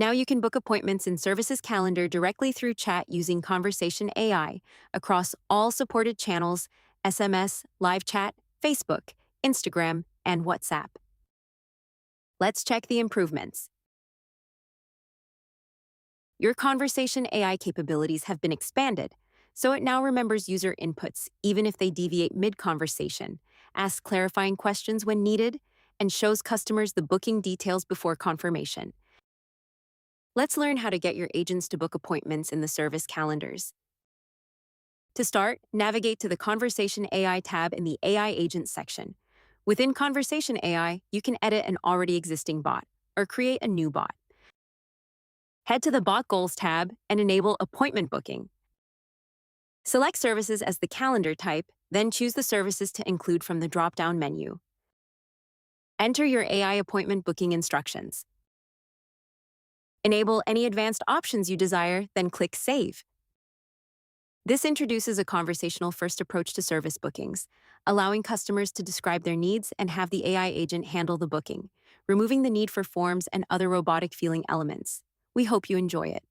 Now you can book appointments in Services Calendar directly through chat using Conversation AI across all supported channels: SMS, live chat, Facebook, Instagram, and WhatsApp. Let's check the improvements. Your Conversation AI capabilities have been expanded, so it now remembers user inputs even if they deviate mid-conversation, asks clarifying questions when needed, and shows customers the booking details before confirmation. Let's learn how to get your agents to book appointments in the service calendars. To start, navigate to the Conversation AI tab in the AI Agents section. Within Conversation AI, you can edit an already existing bot or create a new bot. Head to the Bot Goals tab and enable Appointment Booking. Select Services as the calendar type, then choose the services to include from the drop-down menu. Enter your AI appointment booking instructions. Enable any advanced options you desire, then click Save. This introduces a conversational-first approach to service bookings, allowing customers to describe their needs and have the AI agent handle the booking, removing the need for forms and other robotic-feeling elements. We hope you enjoy it.